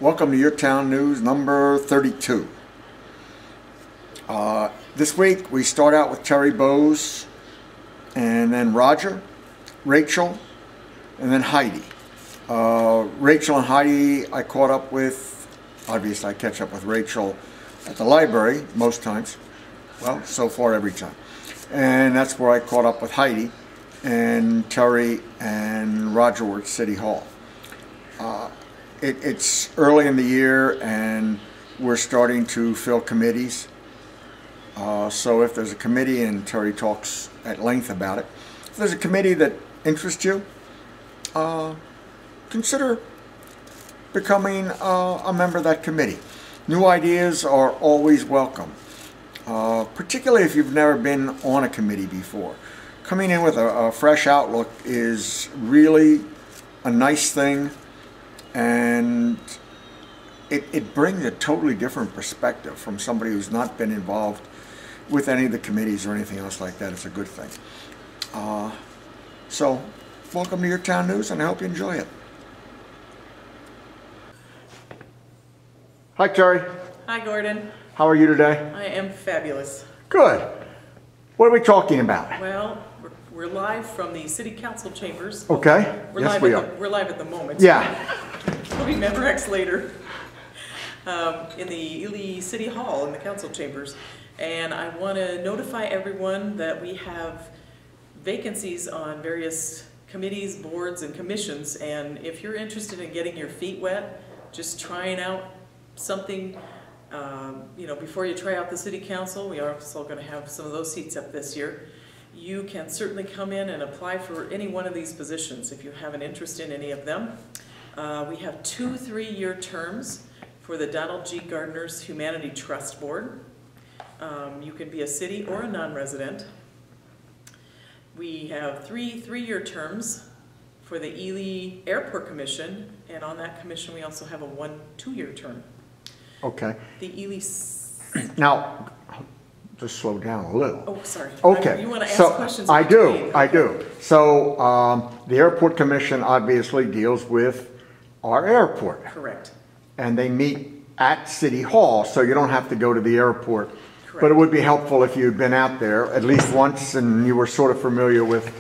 Welcome to Your Town News number 32. This week we start out with Terry Bowes, and then Roger, Rachel, and then Heidi. Rachel and Heidi I caught up with. Obviously I catch up with Rachel at the library most times. Well, so far every time. And that's where I caught up with Heidi, and Terry and Roger were at City Hall. It's early in the year and we're starting to fill committees. So if there's a committee, and Terry talks at length about it, if there's a committee that interests you, consider becoming a member of that committee. New ideas are always welcome, particularly if you've never been on a committee before. Coming in with a fresh outlook is really a nice thing, and it brings a totally different perspective from somebody who's not been involved with any of the committees or anything else like that. It's a good thing. So, welcome to Your Town News, and I hope you enjoy it. Hi, Terry. Hi, Gordon. How are you today? I am fabulous. Good. What are we talking about? Well, we're live from the City Council chambers. Okay. Yes, we are. We're live at the moment. Yeah. We'll be Memorex later. In the Ely City Hall in the council chambers. And I want to notify everyone that we have vacancies on various committees, boards, and commissions. And if you're interested in getting your feet wet, just trying out something, before you try out the city council, we are also going to have some of those seats up this year. You can certainly come in and apply for any one of these positions if you have an interest in any of them. We have 2 3-year terms for the Donald G. Gardner's Humanity Trust Board. You can be a city or a non-resident. We have 3 3-year terms for the Ely Airport Commission, and on that commission we also have a 1 2-year term. Okay. The Ely... Now, just slow down a little. Oh, sorry. Okay. You want to ask questions? I do. So, the Airport Commission obviously deals with our airport. Correct. And they meet at City Hall, so you don't have to go to the airport. Correct. But it would be helpful if you'd been out there at least once and you were sort of familiar with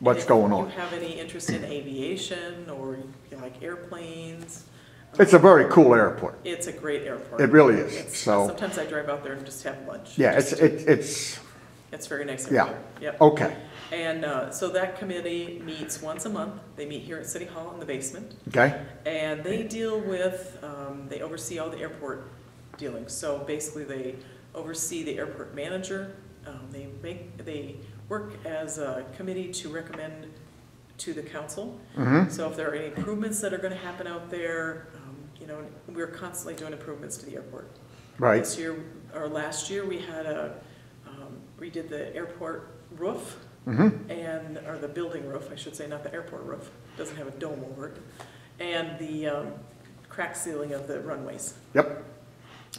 what's going on. If you have any interest in aviation or you like airplanes. It's a very cool airport. It's a great airport. It really is. So sometimes I drive out there and just have lunch. Yeah, it's very nice. Yeah. Yep. Okay. And so that committee meets once a month. They meet here at City Hall in the basement. Okay. And they deal with, they oversee all the airport dealings. So basically they oversee the airport manager. They work as a committee to recommend to the council. Mm-hmm. So if there are any improvements that are going to happen out there, we're constantly doing improvements to the airport. Right. This year, or last year, we had redid the airport roof, Mm-hmm. or the building roof, I should say, not the airport roof. It doesn't have a dome over it. And the crack ceiling of the runways. Yep.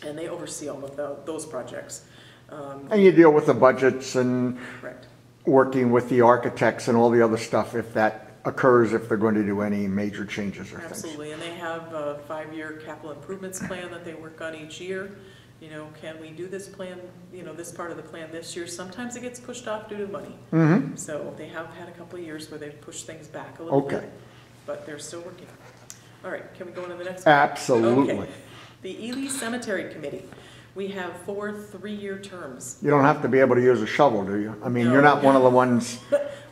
And they oversee all of those projects. And you deal with the budgets and Correct. working with the architects and all the other stuff if that occurs, if they're going to do any major changes or things. Absolutely, and they have a 5-year capital improvements plan that they work on each year. Can we do this plan, this part of the plan this year? Sometimes it gets pushed off due to money. Mm-hmm. So they have had a couple of years where they've pushed things back a little bit, but they're still working. All right, can we go on to the next one? Absolutely. Okay. The Ely Cemetery Committee. We have 4 3-year terms. You don't have to be able to use a shovel, do you? I mean, No. you're not one of the ones...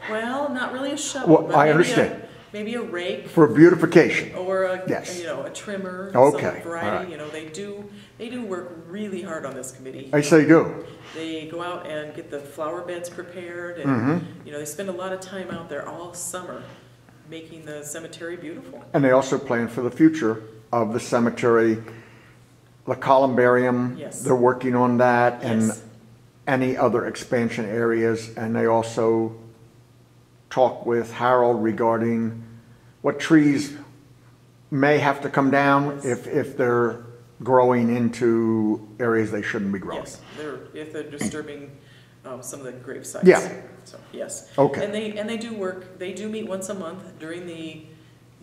Well, not really a shovel. Well, but I maybe understand. Maybe a rake. For beautification. Or a trimmer. Some variety. All right. They do work really hard on this committee. I say do. They go out and get the flower beds prepared, and Mm-hmm. they spend a lot of time out there all summer making the cemetery beautiful. And they also plan for the future of the cemetery, the columbarium. Yes. They're working on that, and Yes. any other expansion areas. And they also talk with Harold regarding what trees may have to come down if they're growing into areas they shouldn't be growing. Yes, if they're disturbing some of the grave sites. Yeah. So yes. Okay. And they do work. They do meet once a month during the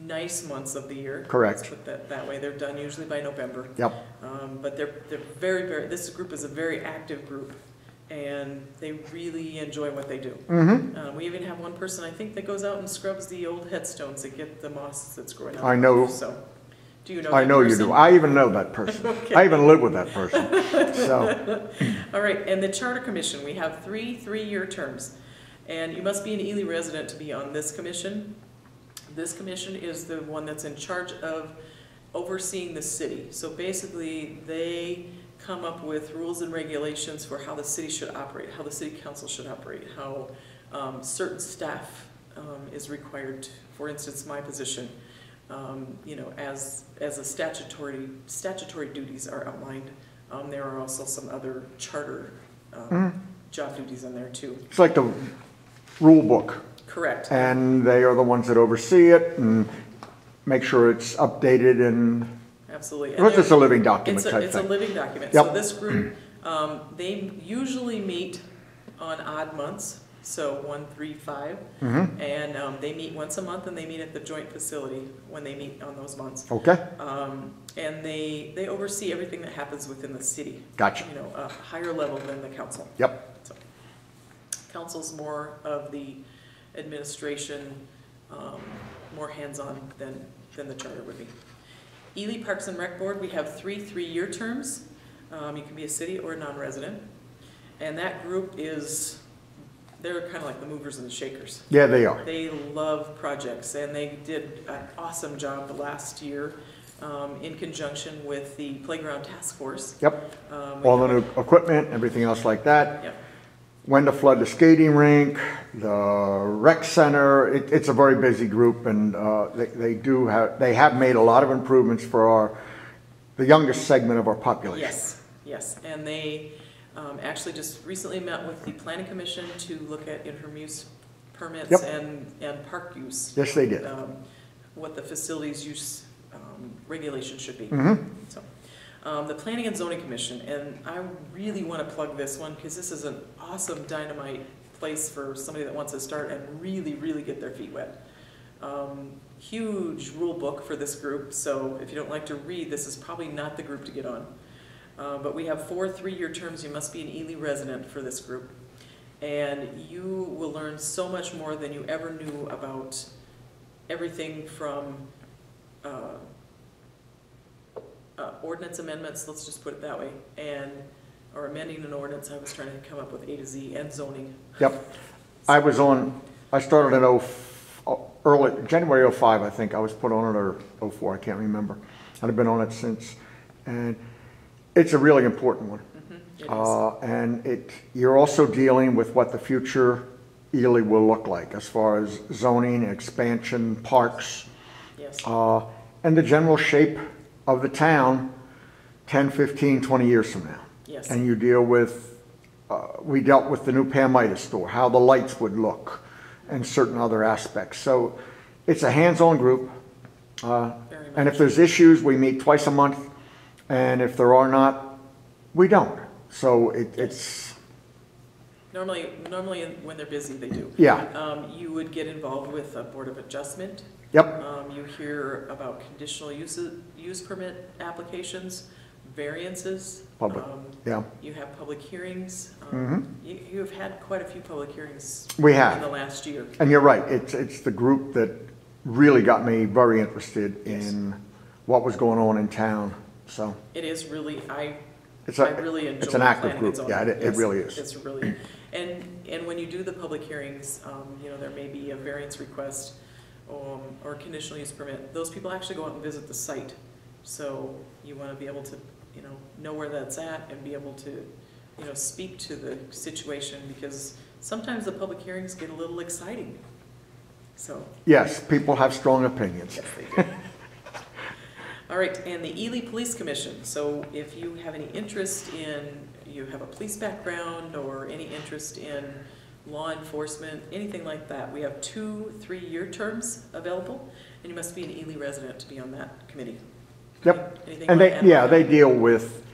nice months of the year. Correct. Let's put that way. They're done usually by November. Yep. But they're very, very, this group is a very active group, and they really enjoy what they do. We even have one person, I think, that goes out and scrubs the old headstones that get the moss that's growing out. I know. So, do you know I that know person? you do. I even know that person. Okay. I even live with that person. So, All right, and the Charter Commission, we have three-year terms. And you must be an Ely resident to be on this commission. This commission is the one that's in charge of overseeing the city. So basically, they come up with rules and regulations for how the city should operate, how the city council should operate, how certain staff is required to, for instance, my position, you know, as a statutory duties are outlined. There are also some other charter job duties in there too. it's like the rule book. Correct. And they are the ones that oversee it and make sure it's updated and Absolutely. it's just a living document type It's a thing. living document. Yep. So this group, they usually meet on odd months, so 1, 3, 5. And they meet once a month, and they meet at the joint facility when they meet on those months. Okay, And they oversee everything that happens within the city. gotcha. You know, a higher level than the council. Yep, So, council's more of the administration, more hands-on than the charter would be. Ely Parks and Rec Board, we have three-year terms. You can be a city or a non-resident. And that group they're kind of like the movers and the shakers. yeah, they are. They love projects, and they did an awesome job the last year in conjunction with the Playground Task Force. Yep, We all the have- new equipment, everything else like that. Yep. When to flood the skating rink, the rec center. It's a very busy group, and they have made a lot of improvements for the youngest segment of our population. Yes, and they actually just recently met with the Planning Commission to look at interim use permits Yep. and park use. Yes, they did. What the facilities use regulation should be. Mm-hmm. So, the Planning and Zoning Commission, and I really want to plug this one because this is an awesome dynamite place for somebody that wants to start and really, really get their feet wet. Huge rule book for this group, so if you don't like to read, this is probably not the group to get on. But we have 4 3-year terms. You must be an Ely resident for this group. And you will learn so much more than you ever knew about everything from ordinance amendments, let's just put it that way, or amending an ordinance. I was trying to come up with A to Z, and zoning. Yep. I started in early January 05, I think. I was put on it, or 04, I can't remember. I've been on it since. And it's a really important one. It is. And you're also dealing with what the future Ely will look like as far as zoning, expansion, parks, Yes. and the general shape of the town 10, 15, 20 years from now. Yes. And you deal with, we dealt with the new Pam Midas store, how the lights would look, and certain other aspects. So it's a hands-on group. Very much. And if there's issues, we meet twice a month. And if there are not, we don't. So it's... Normally, when they're busy, they do. Yeah. You would get involved with a Board of Adjustment. Yep. You hear about conditional use permit applications, variances. Public. Yeah. You have public hearings. Mhm. You have had quite a few public hearings. We have. In the last year. And you're right. It's the group that really got me very interested Yes. in what was going on in town. So It is really, I it's really enjoy it's an active planning group. and Yeah, zoning. it Yes, really is. It's really, and when you do the public hearings, you know, there may be a variance request or conditional use permit. Those people actually go out and visit the site. So you want to be able to, you know where that's at and be able to, you know, speak to the situation, because sometimes the public hearings get a little exciting. So, Yes, people have strong opinions. yes, they do. All right, and the Ely Police Commission. So if you have any interest you have a police background or any interest in law enforcement, anything like that, we have 2 3-year terms available, and you must be an Ely resident to be on that committee. Yep. Anything And like that? they deal with,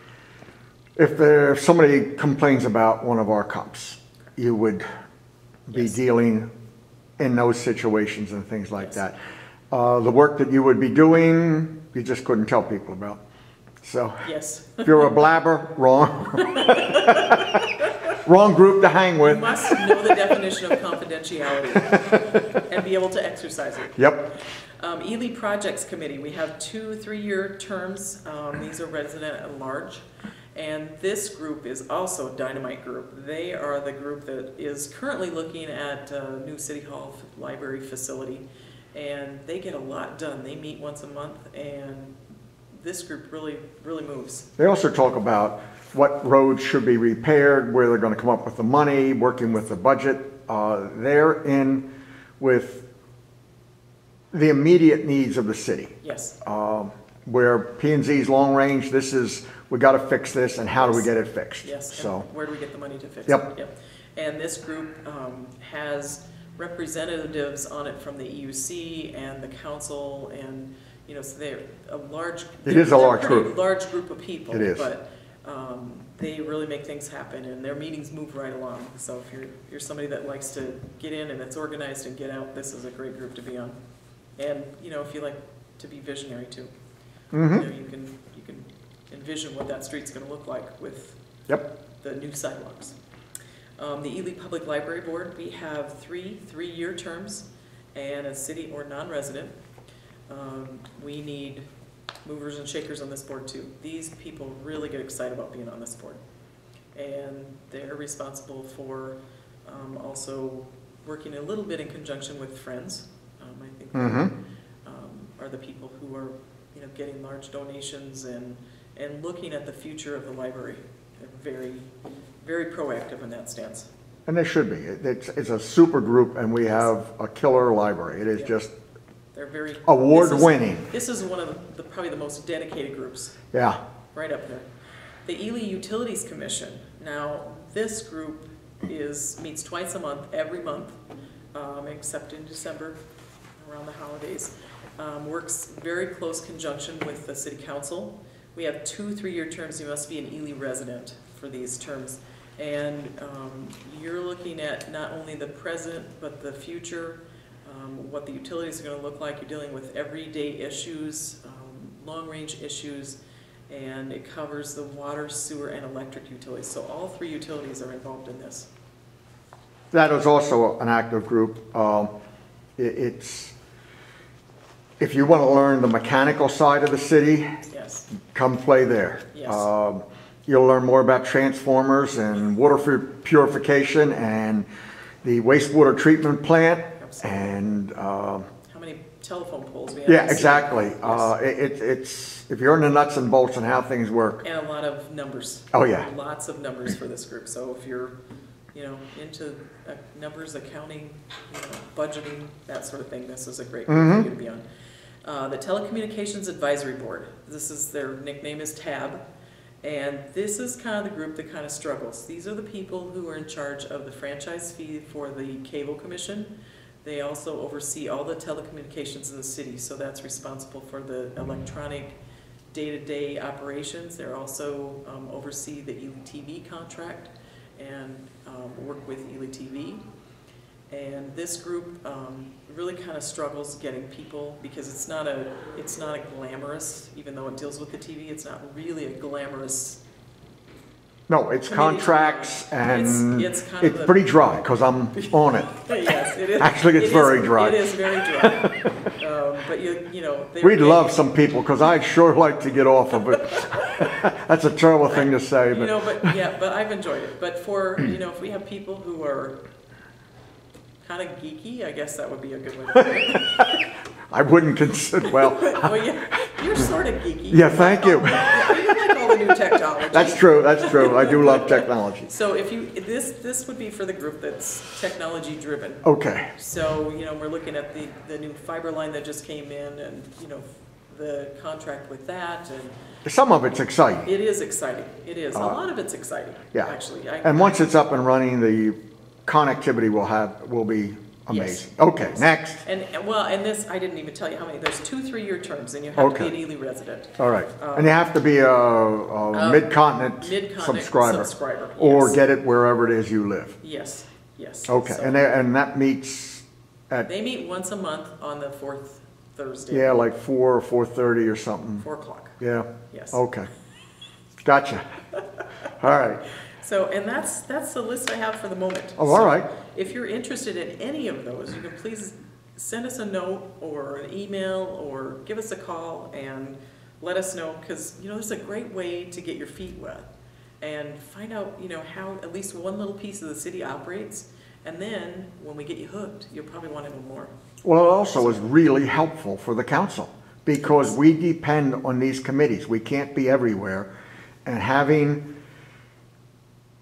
if somebody complains about one of our cops, you would be Yes. dealing in those situations and things like Yes. that. The work that you would be doing, you just couldn't tell people about. So Yes. if you're a blabber, wrong. Wrong group to hang You with. must know the definition of confidentiality and be able to exercise it. Yep. Ely Projects Committee, we have 2 3-year terms. These are resident at large. And this group is also a dynamite group. They are the group that is currently looking at a new City Hall library facility. And they get a lot done. They meet once a month, and this group really moves. They also talk about what roads should be repaired, where they're going to come up with the money, working with the budget. They're in with the immediate needs of the city. Yes. Where P&Z's long range, this is, we got to fix this, and how do we get it fixed? Yes. So And where do we get the money to fix Yep. it? Yep. And this group has representatives on it from the EUC and the council, and so they're a large. It is a large group. Large group of people. It is. But they really make things happen, and their meetings move right along. So if you're somebody that likes to get in and it's organized and get out, this is a great group to be on. And if you like to be visionary too, you can envision what that street's going to look like with Yep. the new sidewalks. The Ely Public Library Board, we have 3 3-year terms and a city or non-resident. We need movers and shakers on this board too. These people really get excited about being on this board. And they're responsible for also working a little bit in conjunction with Friends. I think are the people who are getting large donations and looking at the future of the library. They're very proactive in that stance. And they should be. It's a super group, and we have a killer library. It is just They're very award-winning. This is one of probably the most dedicated groups. Yeah. Right up there. The Ely Utilities Commission. Now, this group meets twice a month, every month, except in December, around the holidays. Works very close conjunction with the City Council. We have 2 3-year terms. You must be an Ely resident for these terms. And you're looking at not only the present, but the future, what the utilities are going to look like. You're dealing with everyday issues, long-range issues, and it covers the water, sewer, and electric utilities. So all 3 utilities are involved in this. That is also an active group. It's, if you want to learn the mechanical side of the city, Yes. come play there. Yes. You'll learn more about transformers and water purification and the wastewater treatment plant. Absolutely. And How many telephone poles we have? yeah, in the city. exactly. Yes. It's if you're in the nuts and bolts and how things work. And a lot of numbers. Oh yeah. Lots of numbers for this group. So if you're, into numbers, accounting, budgeting, that sort of thing, this is a great group for you to be on. The Telecommunications Advisory Board. Their nickname is TAB. And this is kind of the group that kind of struggles. These are the people who are in charge of the franchise fee for the Cable Commission. They also oversee all the telecommunications in the city, so that's responsible for the electronic day-to-day operations. They're also oversee the Ely TV contract and work with Ely TV. And this group really kind of struggles getting people, because it's not a glamorous, even though it deals with the TV, it's not really a glamorous. No, it's contracts, and it's it's pretty dry because I'm on it. Yes, it is. Actually, it's very dry. It is very dry. But We'd love some people, because I'd sure like to get off of it. That's a terrible thing to say, but but I've enjoyed it. But for if we have people who are kind of geeky, I guess that would be a good way to put it. I wouldn't consider, well, you're sort of geeky. yeah, thank you. You like all the new technology. That's true. I do love technology. So this would be for the group that's technology driven. Okay. So, we're looking at the new fiber line that just came in, and, the contract with that, and Some of it's exciting. it is exciting. It is. A lot of it's exciting, Yeah. actually. And once it's up and running, the connectivity will be amazing. Yes. Okay, next. And this, I didn't even tell you how many. There's 2 3-year terms, and you have to Okay. be an Ely resident. All right. And you have to be a mid-continent subscriber. Or yes. get it wherever it is you live. Yes. Okay, So and that meets at, they meet once a month on the fourth Thursday. Yeah, like 4 or 4:30 or something. 4 o'clock. Yeah. Yes. Okay. Gotcha. All right. So, and that's the list I have for the moment. Oh, all So right. if you're interested in any of those, you can please send us a note or an email or give us a call and let us know, because, you know, there's a great way to get your feet wet and find out, you know, how at least one little piece of the city operates. And then when we get you hooked, you'll probably want to know more. Well, it also is really helpful for the council because we depend on these committees. We can't be everywhere. And having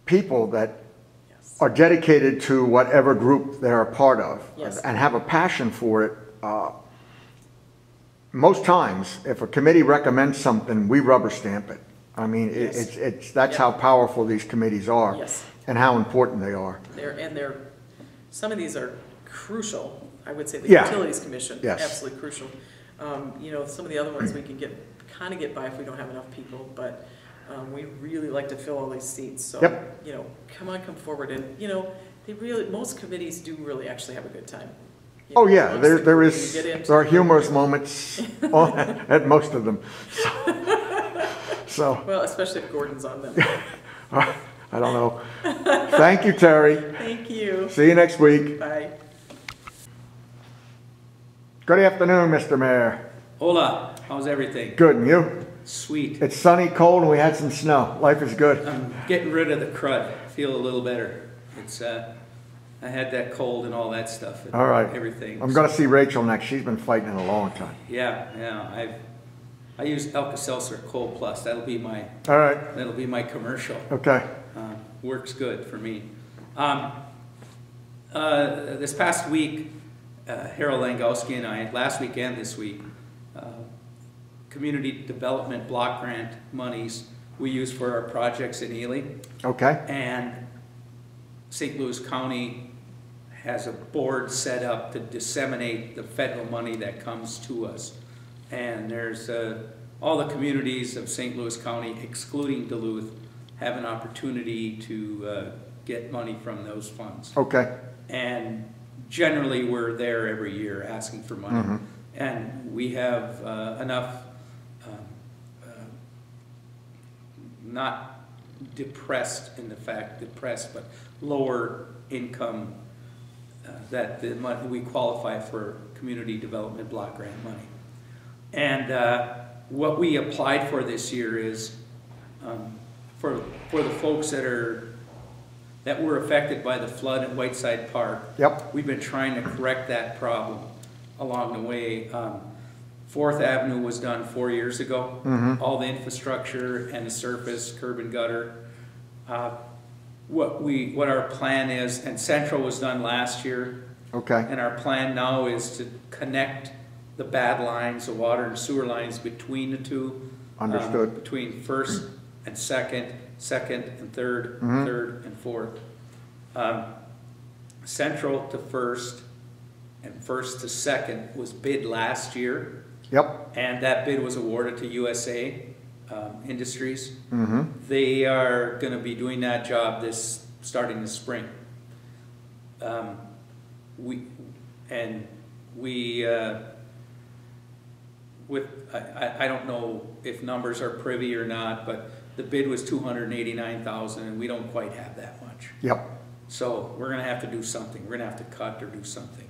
people that Yes. are dedicated to whatever group they're a part of Yes. and have a passion for it, most times, if a committee recommends something, we rubber stamp it. I mean, Yes. that's Yep. how powerful these committees are. Yes. And how important they are. Some of these are crucial. I would say the Yeah. Utilities Commission, Yes. absolutely crucial. You know, some of the other ones we can kind of get by if we don't have enough people, but we really like to fill all these seats. So, Yep. you know, come forward, and you know, most committees do really actually have a good time. You Oh, know, yeah, honestly, there when is, you get into there are it. humorous moments at most of them. So, Well, especially if Gordon's on them. I don't know. Thank you, Terry. Thank you. See you next week. Bye. Good afternoon, Mr. Mayor. Hola, how's everything? Good, and you? Sweet. It's sunny, cold, and we had some snow. Life is good. I'm getting rid of the crud. Feel a little better. It's I had that cold and all that stuff. And All right. Everything. I'm going to see Rachel next. She's been fighting it a long time. Yeah. I use Alka-Seltzer Cold Plus. That'll be my commercial. Okay. Works good for me. This past week, Harold Langowski and I, last week and this week, community development block grant monies we use for our projects in Ely. Okay. And St. Louis County has a board set up to disseminate the federal money that comes to us. And there's all the communities of St. Louis County, excluding Duluth, have an opportunity to get money from those funds. Okay. And generally we're there every year asking for money. Mm-hmm. And we have enough, not depressed, but lower income that the money, we qualify for community development block grant money. And what we applied for this year is for the folks that were affected by the flood at Whiteside Park. Yep. We've been trying to correct that problem along the way. 4th Avenue was done 4 years ago. Mm-hmm. All the infrastructure and the surface, curb and gutter. What our plan is, and Central was done last year. Okay. And our plan now is to connect the bad lines, the water and sewer lines between the two. Understood. Between first and second and third, Mhm. third and fourth. Central to first and first to second was bid last year. Yep. And that bid was awarded to USA Industries. Mm-hmm. They are going to be doing that job starting this spring. I don't know if numbers are privy or not, but the bid was $289,000, and we don't quite have that much. Yep. So we're going to have to do something. We're going to have to cut or do something.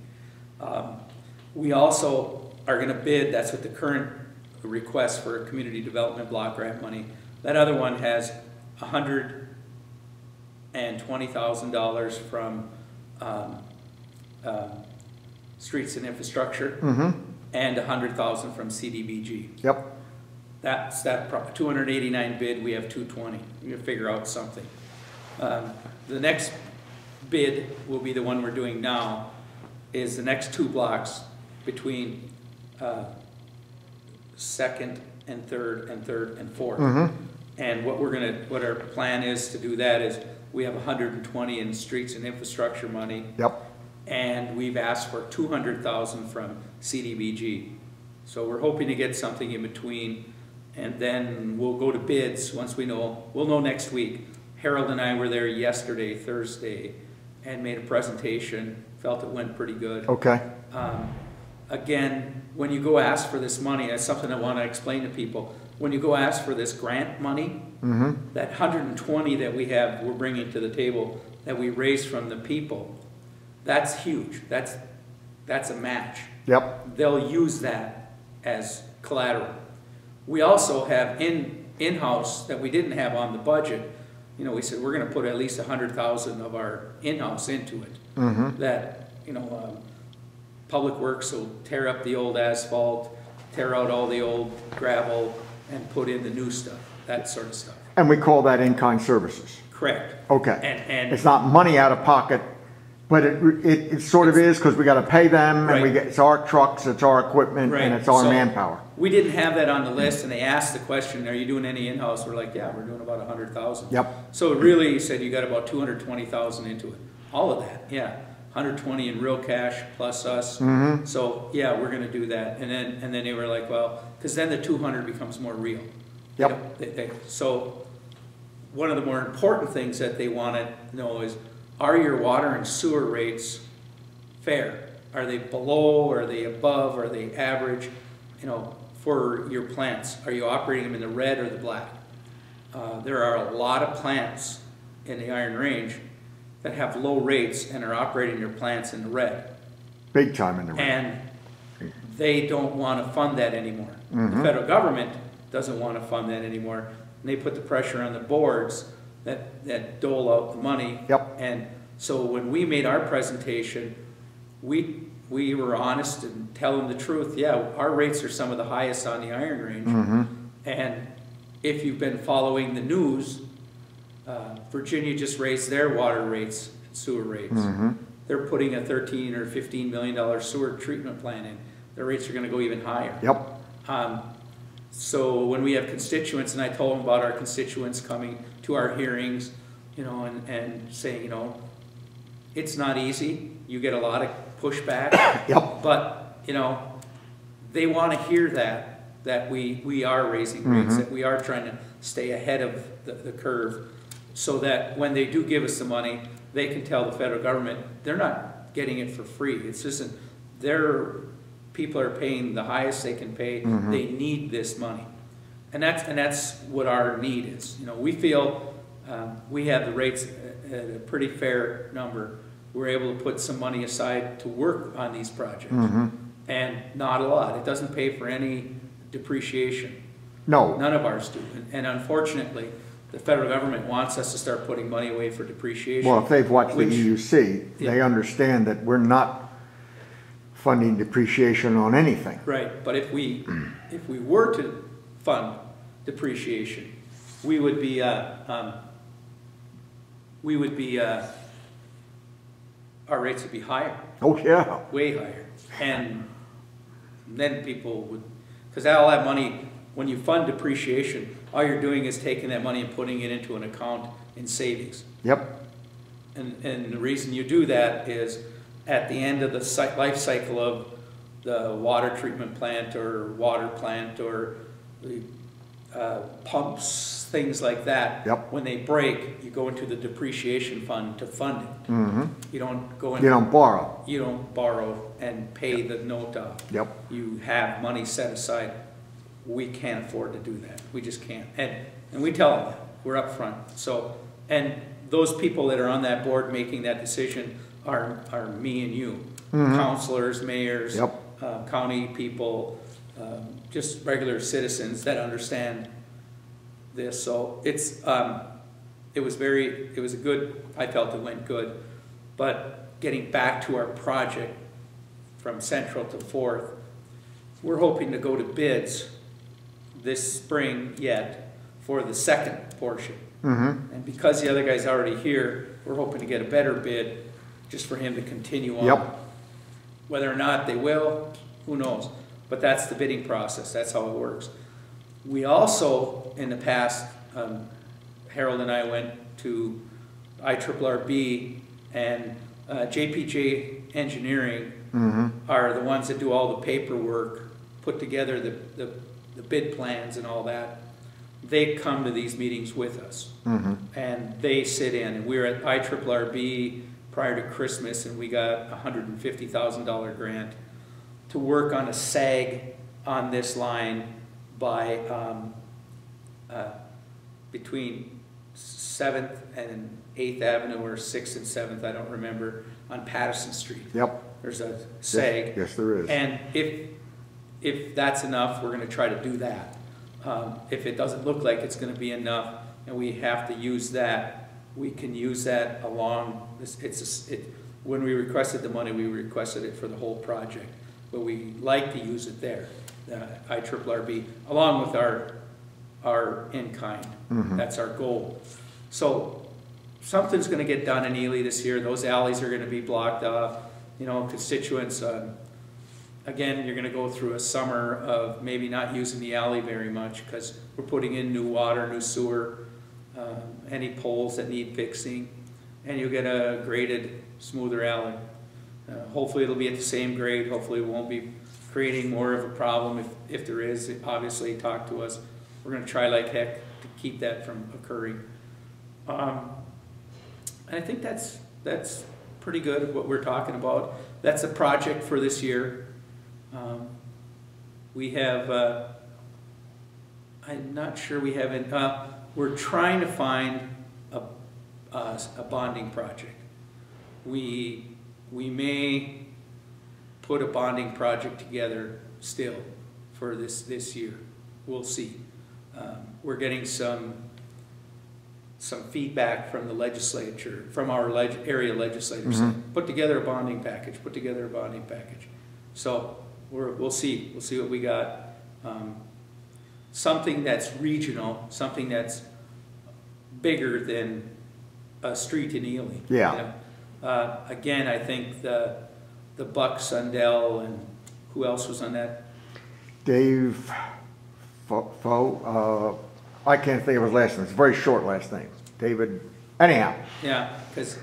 We also are going to bid. That's what the current request for community development block grant money. That other one has $120,000 from streets and infrastructure, Mm-hmm. and $100,000 from CDBG. Yep. That's that 289 bid. We have 220. We can figure out something. The next bid will be the one we're doing now. Is the next 2 blocks between second and third and third and fourth. Mm-hmm. And what our plan is to do that is we have 120 in streets and infrastructure money. Yep. And we've asked for 200,000 from CDBG. So we're hoping to get something in between, and then we'll go to bids once we'll know next week. Harold and I were there yesterday, Thursday, and made a presentation. Felt it went pretty good. Okay. Again, when you go ask for this money, that's something I want to explain to people. When you go ask for this grant money, that 120 that we have, we're bringing to the table, that we raise from the people, that's huge. That's a match. Yep. They'll use that as collateral. We also have in-house that we didn't have on the budget. You know, we said we're going to put at least 100,000 of our in-house into it. That, you know, Public Works will tear up the old asphalt, tear out all the old gravel, and put in the new stuff, that sort of stuff. And we call that in-kind services. Correct. Okay. And it's not money out of pocket, but it sort of is, because we got to pay them, and Right. it's our trucks, it's our equipment, Right. and it's our So, manpower. we didn't have that on the list, and they asked the question, are you doing any in-house? We're like, yeah, we're doing about 100,000. Yep. So it really, you said you got about 220,000 into it. All of that, yeah. 120 in real cash plus us. So yeah, we're gonna do that. And then they were like, well, because then the 200 becomes more real. Yep. So one of the more important things that they want to know is, are your water and sewer rates fair? Are they below? Are they above? Are they average? You know, for your plants, are you operating them in the red or the black? There are a lot of plants in the Iron Range that have low rates and are operating their plants in the red. Big time in the red. And they don't want to fund that anymore. The federal government doesn't want to fund that anymore. And they put the pressure on the boards that dole out the money. Yep. And so when we made our presentation, we were honest and tell them the truth. Yeah, our rates are some of the highest on the Iron Range. And if you've been following the news, Virginia just raised their water rates and sewer rates. They're putting a $13 or $15 million sewer treatment plant in. Their rates are going to go even higher. Yep. So when we have constituents, and I told them about our constituents coming to our hearings, you know, and saying, you know, it's not easy. You get a lot of pushback. Yep. But, you know, they want to hear that we are raising rates, that we are trying to stay ahead of the curve, so that when they do give us the money, they can tell the federal government they're not getting it for free. It's just their people are paying the highest they can pay. They need this money, and that's what our need is. You know, we feel we have the rates at a pretty fair number. We're able to put some money aside to work on these projects, and not a lot. It doesn't pay for any depreciation. No. None of ours do, and unfortunately, the federal government wants us to start putting money away for depreciation. Well, if they've watched which- the EUC, they understand that we're not funding depreciation on anything. Right, but if we were to fund depreciation, we would be our rates would be higher, Oh, yeah. way higher, and then people would, because all that money, when you fund depreciation, all you're doing is taking that money and putting it into an account in savings. Yep. And the reason you do that is at the end of the life cycle of the water treatment plant or water plant or the pumps, things like that. Yep. When they break, you go into the depreciation fund to fund it. You don't go in. You don't borrow. You don't borrow and pay the note off. Yep. You have money set aside. We can't afford to do that. We just can't. And we tell them that. We're up front. So, and those people that are on that board making that decision are me and you. Councilors, mayors, Yep. county people, just regular citizens that understand this. So it's, it was a good, I felt it went good. But getting back to our project from Central to Fourth, we're hoping to go to bids this spring yet for the second portion. And because the other guy's already here, we're hoping to get a better bid just for him to continue on. Yep. Whether or not they will, who knows? But that's the bidding process. That's how it works. We also, in the past, Harold and I went to IRRB, and JPJ Engineering are the ones that do all the paperwork, put together the bid plans and all that. They come to these meetings with us, and they sit in. And we were at IRRB prior to Christmas, and we got a $150,000 grant to work on a sag on this line by between 7th and 8th Avenue, or 6th and 7th, I don't remember, on Patterson Street. Yep. There's a sag. Yes, there is. And if that's enough, we're gonna try to do that. If it doesn't look like it's gonna be enough and we have to use that, we can use that along this. When we requested the money, we requested it for the whole project, but we like to use it there, IRRB, along with our in-kind. That's our goal. So something's gonna get done in Ely this year. Those alleys are gonna be blocked off. You know, constituents, again, you're gonna go through a summer of maybe not using the alley very much because we're putting in new water, new sewer, any poles that need fixing, and you'll get a graded, smoother alley. Hopefully it'll be at the same grade. Hopefully it won't be creating more of a problem. If there is, obviously talk to us. We're gonna try like heck to keep that from occurring. And I think that's pretty good what we're talking about. That's a project for this year. We have, I'm not sure we haven't, we're trying to find a bonding project. We may put a bonding project together still for this year. We'll see. We're getting some feedback from the legislature, from our area legislators. Put together a bonding package. Put together a bonding package. So we'll see. We'll see what we got. Something that's regional. Something that's bigger than a street in Ely. Yeah. You know? Again, I think the Buck Sundell and who else was on that? Dave Foe. I can't think of his last name. It's a very short last name. David. Anyhow. Yeah, because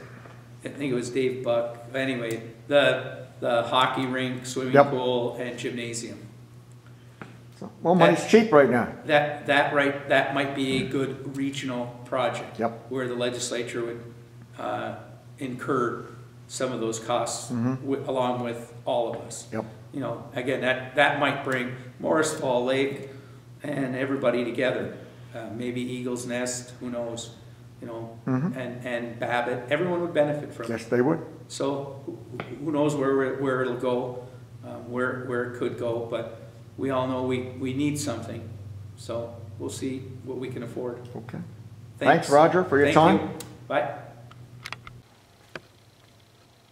I think it was Dave Buck. Anyway, the hockey rink, swimming pool, and gymnasium. So, well, money's cheap right now. That might be a good regional project. Yep. Where the legislature would incur some of those costs along with all of us. Yep. You know, again, that might bring Morris Fall Lake and everybody together. Maybe Eagles Nest, who knows? You know, and Babbitt. Everyone would benefit from it. Yes, they would. So who knows where it'll go, where it could go, but we all know we need something. So we'll see what we can afford. Okay. Thanks Roger, for your time. You. Bye.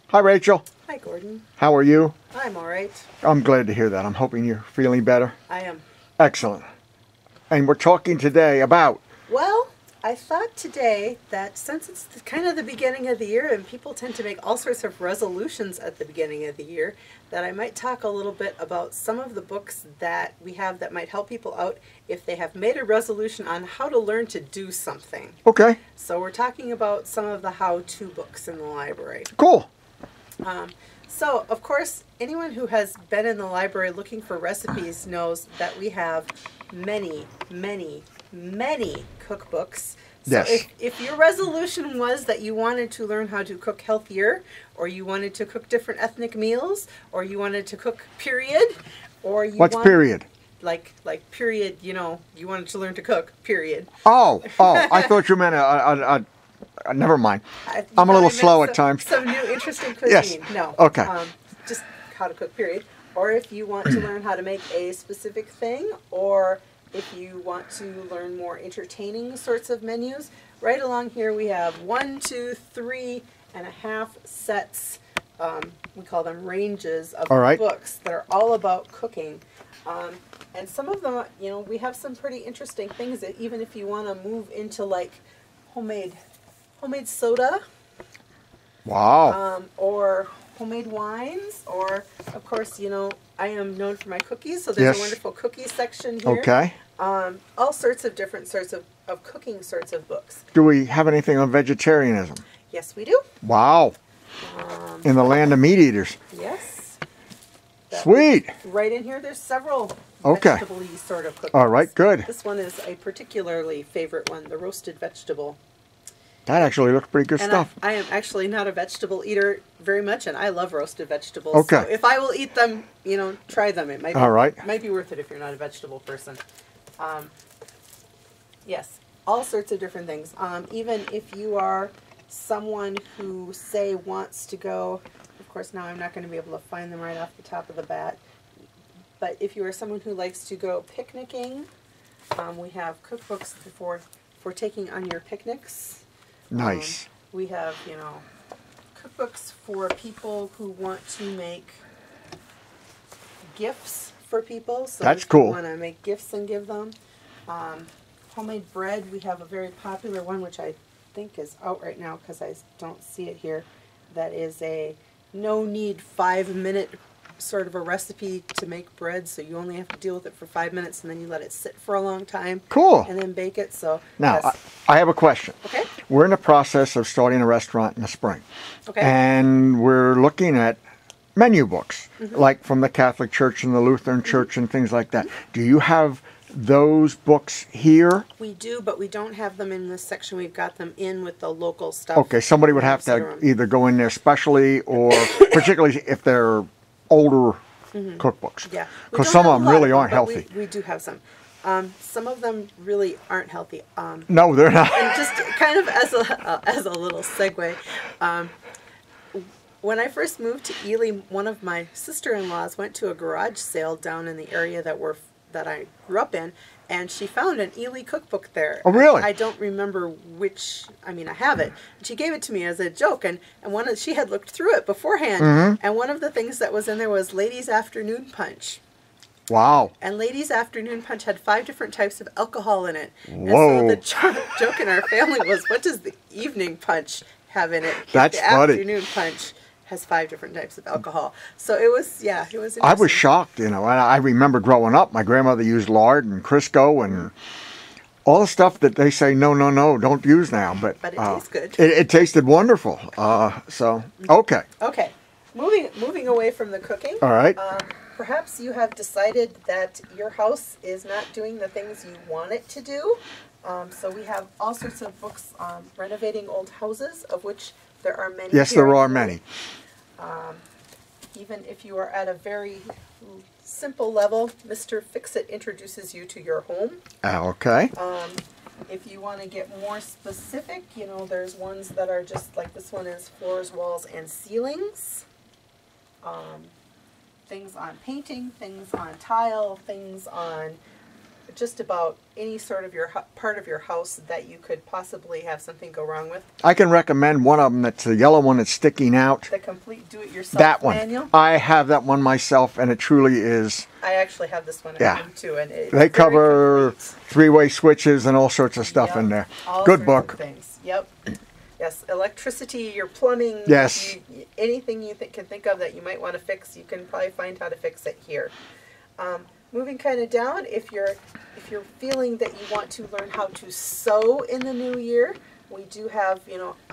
Hi, Rachel. Hi, Gordon. How are you? I'm all right. I'm glad to hear that. I'm hoping you're feeling better. I am. Excellent. And we're talking today about... Well, I thought today that since it's kind of the beginning of the year and people tend to make all sorts of resolutions at the beginning of the year, that I might talk a little bit about some of the books that we have that might help people out if they have made a resolution on how to learn to do something. Okay. So we're talking about some of the how-to books in the library. Cool. So, of course, anyone who has been in the library looking for recipes knows that we have many, many, many cookbooks. So Yes. if your resolution was that you wanted to learn how to cook healthier, or you wanted to cook different ethnic meals, or you wanted to cook period, or you What's period? Like period, you know, you wanted to learn to cook, period. Oh, I thought you meant never mind. I'm a little slow at times. Some new interesting Yes. cuisine. No. Okay. Just how to cook, period. Or if you want to learn how to make a specific thing, or if you want to learn more entertaining sorts of menus, right along here we have 1, 2, 3.5 sets. We call them ranges of books that are all about cooking. And some of them, you know, we have some pretty interesting things that even if you want to move into like homemade soda, Wow. or homemade wines, or of course, you know, I am known for my cookies, so there's Yes. a wonderful cookie section here. Okay. All sorts of different sorts of cooking sorts of books. Do we have anything on vegetarianism? Yes, we do. Wow. In the land of meat eaters. Yes. That- Sweet. Right in here, there's several Okay. vegetable-y sort of cookbooks. All right, good. This one is a particularly favorite one, the roasted vegetable. That actually looks pretty good And stuff. I am actually not a vegetable eater very much, and I love roasted vegetables. Okay. So if I will eat them, try them. It might be, All right. might be worth it if you're not a vegetable person. Yes, all sorts of different things. Even if you are someone who, say, wants to go, of course now I'm not going to be able to find them right off the top of the bat, but if you are someone who likes to go picnicking, we have cookbooks for taking on your picnics. Nice. We have, cookbooks for people who want to make gifts for people. So That's if cool. you want to make gifts and give them. Homemade bread, we have a very popular one, which I think is out right now because I don't see it here. That is a no-need 5-minute sort of a recipe to make bread, so you only have to deal with it for 5 minutes, and then you let it sit for a long time. Cool. And then bake it. So Now, yes. I have a question. Okay. We're in the process of starting a restaurant in the spring. Okay. And we're looking at menu books, Mm-hmm. like from the Catholic Church and the Lutheran Church and things like that. Do you have those books here? We do, but we don't have them in this section. We've got them in with the local stuff. Okay, somebody would have to Consider 'em. either go in there specially or particularly if they're older cookbooks. Yeah. We Because don't some have of a them lot really them, aren't but healthy. We do have some. Some of them really aren't healthy. No, they're not. And just kind of as a little segue, when I first moved to Ely, one of my sister-in-laws went to a garage sale down in the area that I grew up in, and she found an Ely cookbook there. Oh, really? I don't remember which. I mean, I have it. She gave it to me as a joke, and she had looked through it beforehand, Mm-hmm. and one of the things that was in there was Ladies' Afternoon Punch. Wow. And Ladies' Afternoon Punch had 5 different types of alcohol in it. Whoa. And so the joke in our family was, what does the evening punch have in it? That's the funny. afternoon punch has 5 different types of alcohol. So it was I was interesting. shocked, and I remember growing up, my grandmother used lard and Crisco and all the stuff that they say, no, don't use now. But But it tastes good. It tasted wonderful. Okay. Okay, moving away from the cooking. All right. Perhaps you have decided that your house is not doing the things you want it to do. So we have all sorts of books on renovating old houses, of which there are many. Yes, here there are in many. Even if you are at a very simple level, Mr. Fix-It introduces you to your home. Okay. If you want to get more specific, there's ones that are just like this one is floors, walls, and ceilings. Things on painting, things on tile, things on just about any sort of part of your house that you could possibly have something go wrong with. I can recommend one of them that's the yellow one that's sticking out. The complete do-it-yourself That one. manual. I have that one myself, and it truly is. I actually have this one at Yeah. home too, and it's They very cover complete. 3-way switches and all sorts of stuff Yep. in there. All Good sorts book. of things. Yep. Yes, electricity, your plumbing. Yes. Anything you can think of that you might want to fix, you can probably find how to fix it here. Moving kind of down, if you're feeling that you want to learn how to sew in the new year, we do have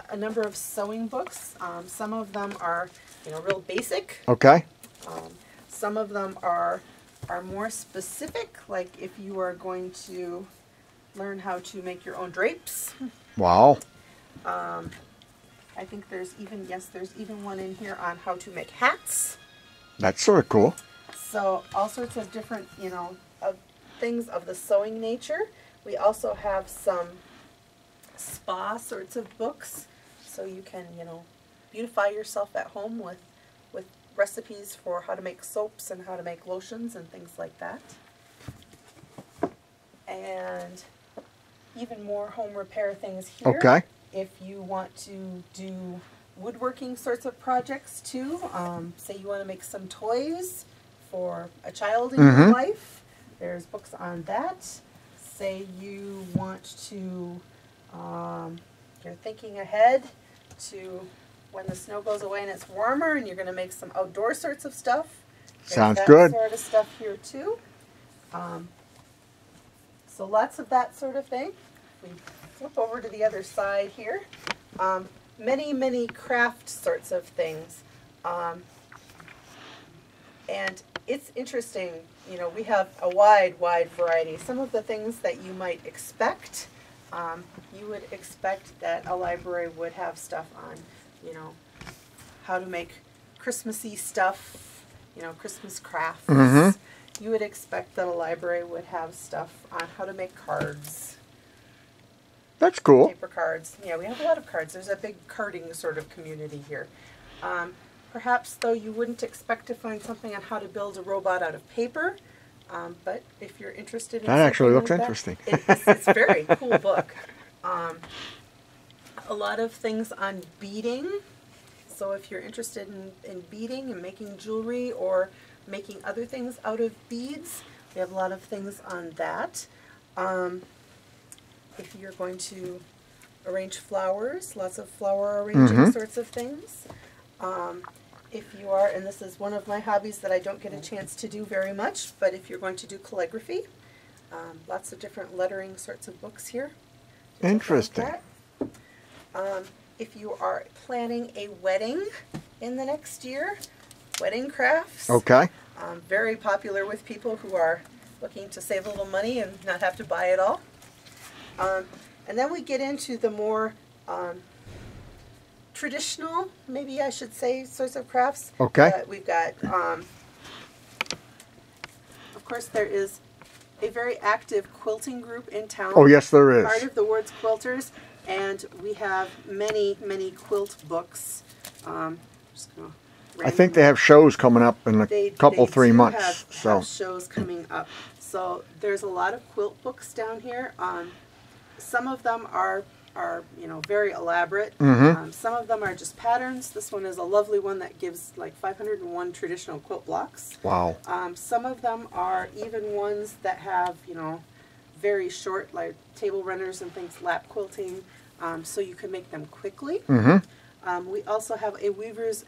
a number of sewing books. Some of them are real basic. Okay. Some of them are more specific, like if you are going to learn how to make your own drapes. Wow. I think there's even one in here on how to make hats. That's sort of cool. So all sorts of different, of things of the sewing nature. We also have some spa sorts of books, so you can, beautify yourself at home with recipes for how to make soaps and how to make lotions and things like that. And even more home repair things here. Okay. If you want to do woodworking sorts of projects too, say you want to make some toys for a child in your life, there's books on that. Say you want to, you're thinking ahead to when the snow goes away and it's warmer and you're going to make some outdoor sorts of stuff. There's Sounds that good. sort of stuff here too. So lots of that sort of thing. We flip over to the other side here. Many craft sorts of things. And it's interesting, we have a wide variety. Some of the things that you might expect You would expect that a library would have stuff on, you know, how to make Christmassy stuff, you know, Christmas crafts. Mhm. You would expect that a library would have stuff on how to make cards, That's cool. paper cards. Yeah, we have a lot of cards. There's a big carding sort of community here. Perhaps, though, you wouldn't expect to find something on how to build a robot out of paper. But if you're interested in That actually something looks like interesting. it's a very cool book. A lot of things on beading. So if you're interested in beading and making jewelry or making other things out of beads, we have a lot of things on that. If you're going to arrange flowers, lots of flower arranging sorts of things. If you are, and this is one of my hobbies that I don't get a chance to do very much, but if you're going to do calligraphy, lots of different lettering sorts of books here. Interesting. If you are planning a wedding in the next year, wedding crafts. Okay. Very popular with people who are looking to save a little money and not have to buy it all. And then we get into the more traditional, maybe I should say, sorts of crafts. Okay. We've got, of course, there is a very active quilting group in town. Oh, yes, there is. Part of the Ward's Quilters, and we have many, many quilt books. Just gonna I think they have shows coming up in a couple, 3 months. Have shows coming up. So there's a lot of quilt books down here. Some of them are you know, very elaborate. Some of them are just patterns. This one is a lovely one that gives like 501 traditional quilt blocks. Wow. Some of them are even ones that have, you know, very short, like table runners and things, lap quilting, so you can make them quickly. We also have a Weavers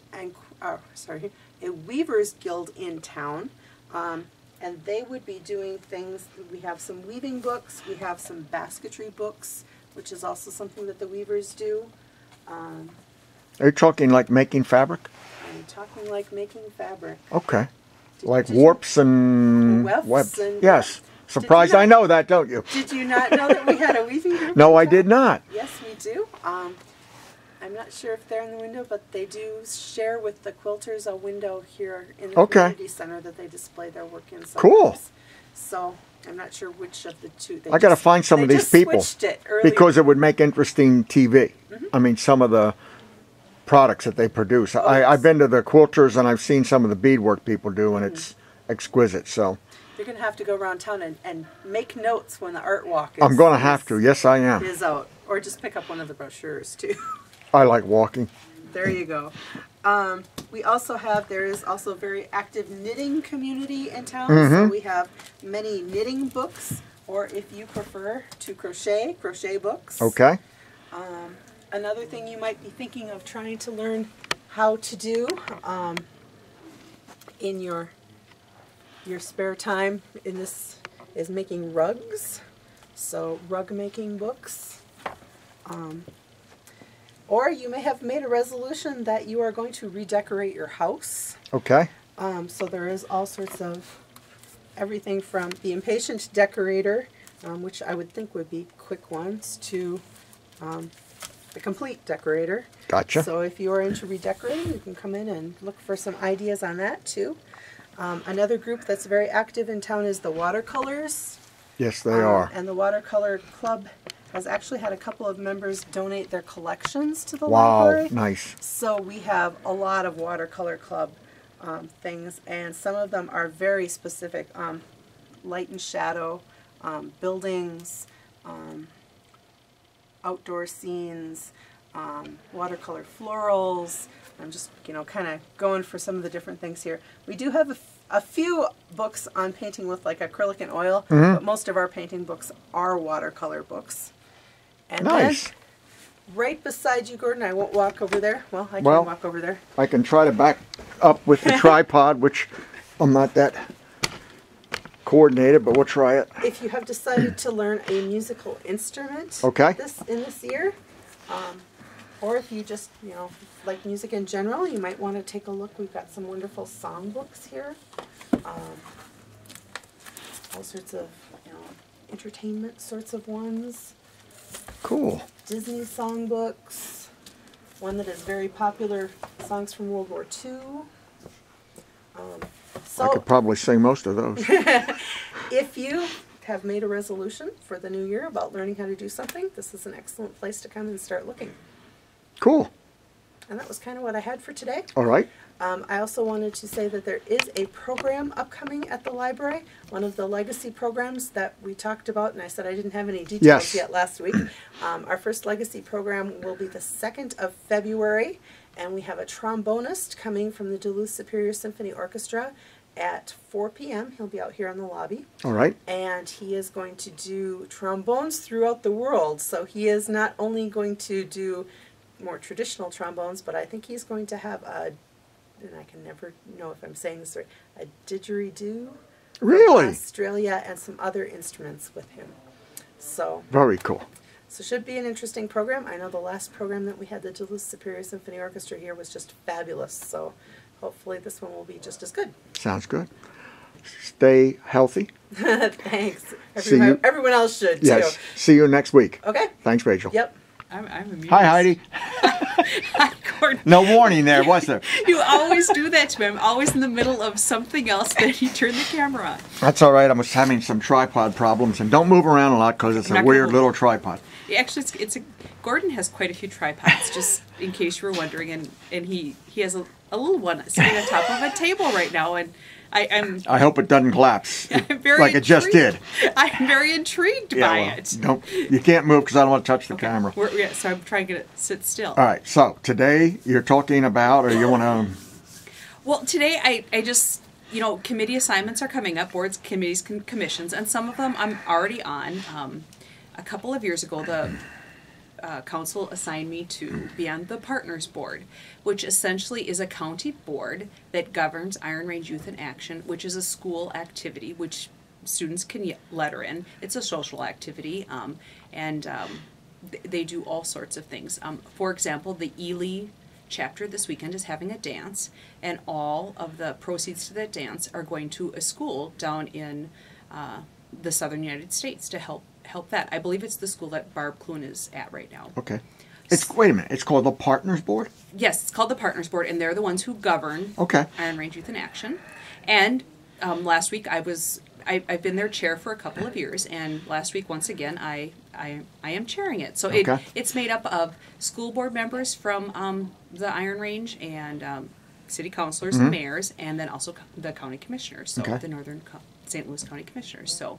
Guild in town, and they would be doing things. We have some weaving books. We have some basketry books, which is also something that the weavers do. Are you talking like making fabric? I'm talking like making fabric. Okay. Like did you- warps and Wefts webs. and- Yes. Surprised not- I know that, don't you? Did you not know that we had a weaving group? No, in I town? did not. Yes, we do. I'm not sure if they're in the window, but they do share with the quilters a window here in the Okay. community center that they display their work in. Cool. sometimes. So I'm not sure which of the two. They I got to just- find some they of these just people switched it earlier. because it would make interesting TV. I mean, some of the products that they produce. I've yes. been to the quilters and I've seen some of the beadwork people do, and it's exquisite. So You're going to have to go around town and make notes when the art walk is, I'm going to have to. Yes, I am. is out. Or just pick up one of the brochures too. I like walking. There you go. We also have, there is also a very active knitting community in town. So we have many knitting books, or if you prefer to crochet, crochet books. Okay. Another thing you might be thinking of trying to learn how to do in your spare time in this is making rugs. So rug making books. Or you may have made a resolution that you are going to redecorate your house. Okay. So there is all sorts of everything from the Impatient Decorator, which I would think would be quick ones, to the Complete Decorator. Gotcha. So if you are into redecorating, you can come in and look for some ideas on that too. Another group that's very active in town is the Watercolors. Yes, they are. And the Watercolor Club has actually had a couple of members donate their collections to the Wow. library. Nice. So we have a lot of Watercolor Club things, and some of them are very specific. Light and shadow, buildings, outdoor scenes, watercolor florals. I'm just, you know, kind of going for some of the different things here. We do have a few books on painting with like acrylic and oil, but most of our painting books are watercolor books. And Nice. then right beside you, Gordon, I won't walk over there. Well, I can Well- walk over there. I can try to back up with the tripod, which I'm not that coordinated, but we'll try it. If you have decided to learn a musical instrument Okay. this year, or if you just, you know, like music in general, you might want to take a look. We've got some wonderful songbooks here. All sorts of, you know, entertainment sorts of ones. Cool. Disney songbooks, one that is very popular, songs from World War II. I could probably sing most of those. If you have made a resolution for the new year about learning how to do something, this is an excellent place to come and start looking. Cool. And that was kind of what I had for today. All right. I also wanted to say that there is a program upcoming at the library, one of the legacy programs that we talked about, and I said I didn't have any details Yes. yet last week. Our first legacy program will be the 2nd of February, and we have a trombonist coming from the Duluth Superior Symphony Orchestra at 4 p.m. He'll be out here in the lobby. All right. And he is going to do trombones throughout the world. So he is not only going to do more traditional trombones, but I think he's going to have a, and I can never know if I'm saying this right, a didgeridoo Really? from Australia, and some other instruments with him. So Very cool. should be an interesting program. I know the last program that we had, the Duluth Superior Symphony Orchestra here, was just fabulous. So hopefully this one will be just as good. Sounds good. Stay healthy. Thanks. See you- Everyone else should too. Yes. See you next week. Okay. Thanks, Rachel. Yep. I'm amused. Hi, Heidi. Hi, Gordon. No warning there, was there? You always do that to me. I'm always in the middle of something else, then you turn the camera on. That's all right. I was having some tripod problems, and don't move around a lot because it's I'm a not weird gonna little tripod. Actually, Gordon has quite a few tripods, just in case you were wondering, and he has a little one sitting on top of a table right now, and I'm I hope it doesn't collapse very like it just did. I'm very intrigued by well, it. you can't move because I don't want to touch the Okay. camera. So I'm trying to get it sit still. All right. So today you're talking about, or you want to? Well, today I just, committee assignments are coming up, boards, committees, commissions, and some of them I'm already on. A couple of years ago, the council assigned me to be on the Partners Board, which essentially is a county board that governs Iron Range Youth in Action, which is a school activity which students can letter in. It's a social activity, and they do all sorts of things. For example, the Ely chapter this weekend is having a dance, and all of the proceeds to that dance are going to a school down in the southern United States to help that. I believe it's the school that Barb Clune is at right now. Okay. Wait a minute. It's called the Partners Board? Yes, it's called the Partners Board, and they're the ones who govern Okay. Iron Range Youth in Action. And last week I've been their chair for a couple of years, and last week once again I am chairing it. So Okay. it's made up of school board members from the Iron Range and city councilors and mayors, and then also the county commissioners, so Okay. the Northern St. Louis County Commissioners. So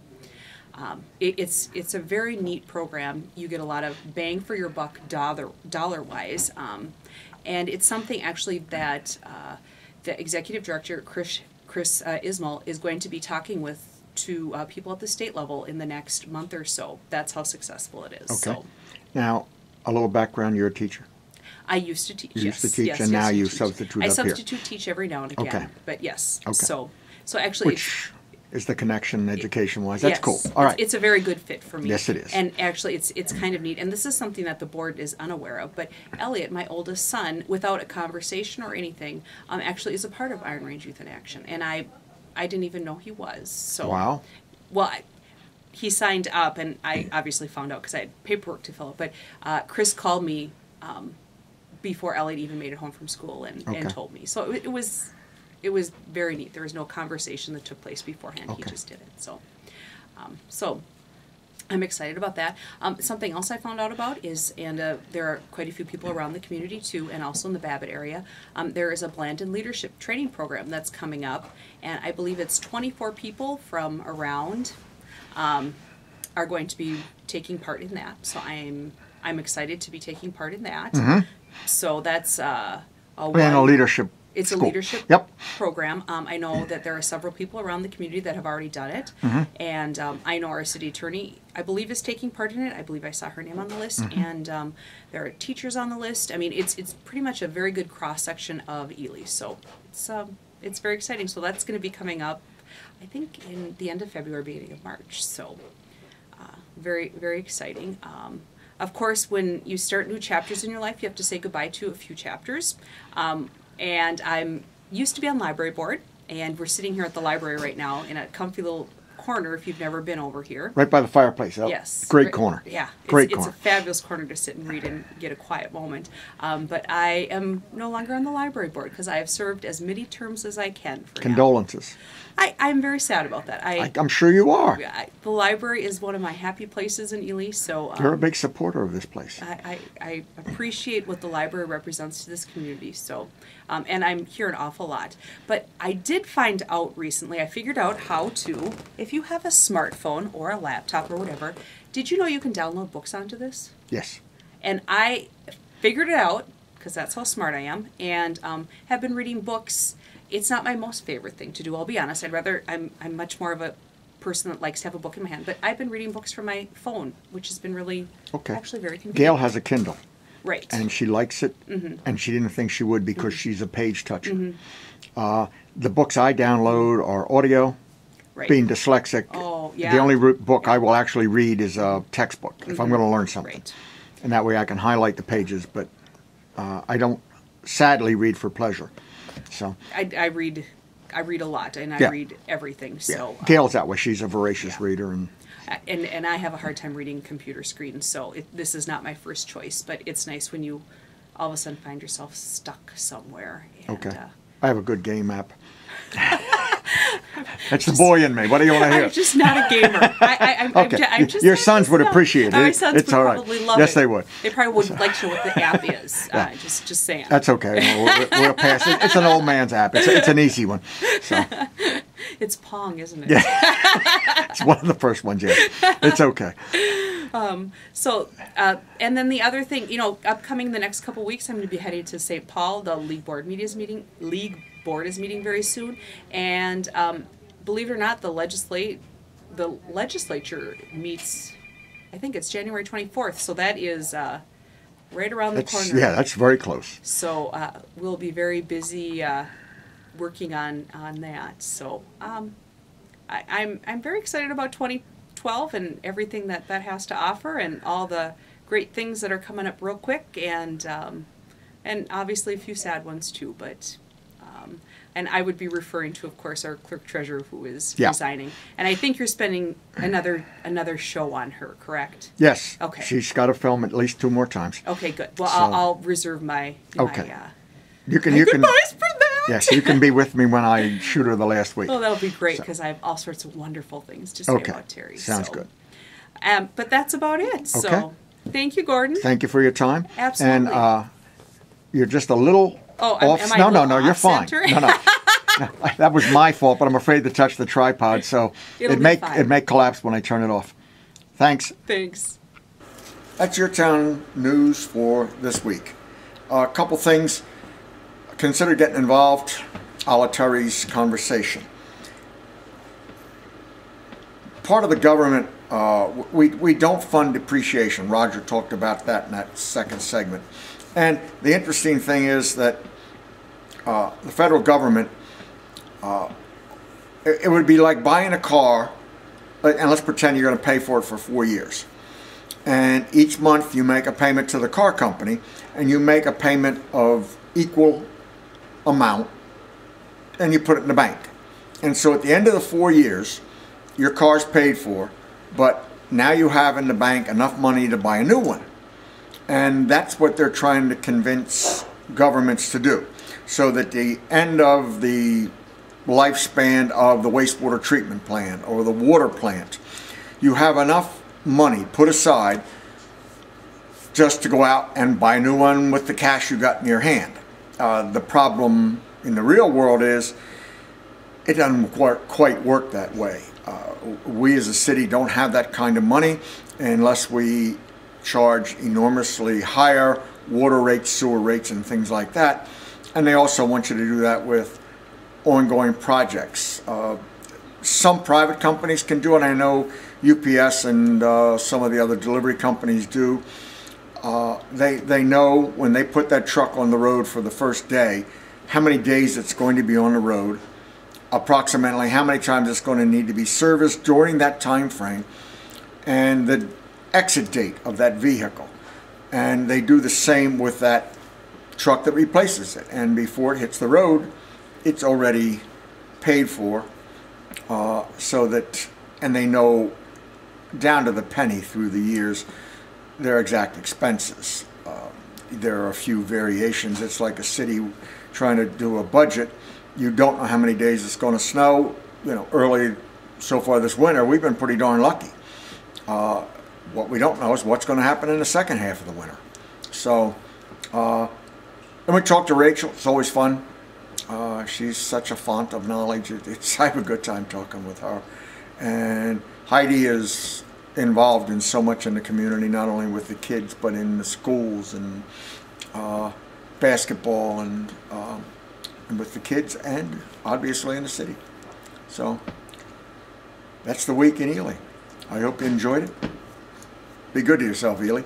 it's a very neat program. You get a lot of bang for your buck dollar wise, and it's something actually that the executive director Chris Ismail is going to be talking to people at the state level in the next month or so. That's how successful it is. Okay. So Now, a little background. You're a teacher. I used to teach. You used yes, to teach, yes, and yes, now I you teach. substitute I up here. substitute teach every now and again. Okay. But yes. Okay. So actually, Which is the connection education-wise. That's yes, cool. All right. It's a very good fit for me. Yes, it is. And actually, it's kind of neat. And this is something that the board is unaware of. But Elliot, my oldest son, without a conversation or anything, actually is a part of Iron Range Youth in Action. And I didn't even know he was. So Wow. Well, he signed up, and I obviously found out because I had paperwork to fill out. But Chris called me before Elliot even made it home from school and told me. So it was very neat. There was no conversation that took place beforehand. He Okay. just did it. So I'm excited about that. Something else I found out about is, and there are quite a few people around the community too, and also in the Babbitt area, there is a Blandon Leadership Training Program that's coming up, and I believe it's 24 people from around are going to be taking part in that. So I'm excited to be taking part in that. So that's And a leadership It's school. a leadership Yep. program. I know that there are several people around the community that have already done it. And I know our city attorney, I believe, is taking part in it. I believe I saw her name on the list. And there are teachers on the list. I mean, it's pretty much a very good cross-section of Ely. So it's very exciting. So that's going to be coming up, I think, in the end of February, beginning of March. So very, very exciting. Of course, when you start new chapters in your life, you have to say goodbye to a few chapters. And I'm used to be on library board, and we're sitting here at the library right now in a comfy little corner if you've never been over here. Right by the fireplace. Oh, Yes. Great Right- corner. Yeah. Great It's corner. a fabulous corner to sit and read and get a quiet moment. But I am no longer on the library board because I have served as many terms as I can for now. Condolences. I'm very sad about that. I'm sure you are. The library is one of my happy places in Ely, so You're a big supporter of this place. I appreciate what the library represents to this community. So, and I'm here an awful lot. But I did find out recently, I figured out how to, if you have a smartphone or a laptop or whatever, did you know you can download books onto this? Yes. And I figured it out, because that's how smart I am, and have been reading books. It's not my most favorite thing to do, I'll be honest. I'm much more of a person that likes to have a book in my hand. But I've been reading books from my phone, which has been really, actually very convenient. Gail has a Kindle. Right. And she likes it, and she didn't think she would because she's a page toucher. The books I download are audio. Right. Being dyslexic, Oh, yeah. the only book I will actually read is a textbook if I'm going to learn something. Right. And that way I can highlight the pages, but I don't sadly read for pleasure. So I read a lot, and I Yeah. read everything. yeah. So Gail's that way. She's a voracious reader, and and I have a hard time reading computer screens, so this is not my first choice. But it's nice when you all of a sudden find yourself stuck somewhere. And, okay. I have a good game app. That's the boy in me. What do you want to hear? I'm just not a gamer. Okay. I'm just Your not- sons would appreciate it. My sons It's would all right. probably love Yes, it. they would. They probably wouldn't like to know what the app is. Yeah. Just saying. That's okay. We'll pass it. It's an old man's app. It's an easy one. So It's Pong, isn't it? yeah, it's one of the first ones. Yeah, it's okay. So, and then the other thing, upcoming the next couple weeks, I'm going to be heading to St. Paul. The League Board is meeting very soon, and believe it or not, the legislature meets. I think it's January 24th. So that is right around the corner. Yeah, that's very close. So we'll be very busy working on that. So I'm very excited about 2012 and everything that has to offer, and all the great things that are coming up real quick, and obviously a few sad ones too. But and I would be referring to, of course, our clerk treasurer who is resigning, and I think you're spending another show on her, correct? Yes. Okay. She's got to film at least 2 more times. Okay, good. Well, So- I'll reserve my Okay. my You can. goodbyes for that. Yes, you can be with me when I shoot her the last week. Well, that'll be great So- because I have all sorts of wonderful things to say Okay. about Terry. Sounds so. good. But that's about it. Okay. So thank you, Gordon. Thank you for your time. Absolutely. And you're just a little Oh, off. am I a No, little you're fine. off-center? No. No, that was my fault, but I'm afraid to touch the tripod, so It'll it be may fine. collapse when I turn it off. Thanks. Thanks. That's your town news for this week. A couple things. Consider getting involved. A la Terry's conversation. Part of the government, we don't fund depreciation. Roger talked about that in that second segment. And the interesting thing is that the federal government, it would be like buying a car, and let's pretend you're going to pay for it for 4 years. And each month you make a payment to the car company, and you make a payment of equal amount, and you put it in the bank. And so at the end of the 4 years, your car's paid for, but now you have in the bank enough money to buy a new one. And that's what they're trying to convince governments to do, so that the end of the lifespan of the wastewater treatment plant or the water plant, you have enough money put aside just to go out and buy a new one with the cash you got in your hand. The problem in the real world is it doesn't quite work that way. We as a city don't have that kind of money unless we charge enormously higher water rates, sewer rates, and things like that. And they also want you to do that with ongoing projects. Some private companies can do it. I know UPS and some of the other delivery companies do. They know when they put that truck on the road for the first day, how many days it's going to be on the road, approximately how many times it's going to need to be serviced during that time frame, and the exit date of that vehicle. And they do the same with that truck that replaces it. And before it hits the road, it's already paid for, so that and they know down to the penny through the years their exact expenses. There are a few variations. It's like a city trying to do a budget. You don't know how many days it's going to snow. You know, early so far this winter, we've been pretty darn lucky. What we don't know is what's going to happen in the second half of the winter. So, and we talk to Rachel. It's always fun. She's such a font of knowledge. I have a good time talking with her. And Heidi is involved in so much in the community, not only with the kids, but in the schools and basketball and with the kids, and obviously in the city. So that's the week in Ely. I hope you enjoyed it. Be good to yourself, Ely.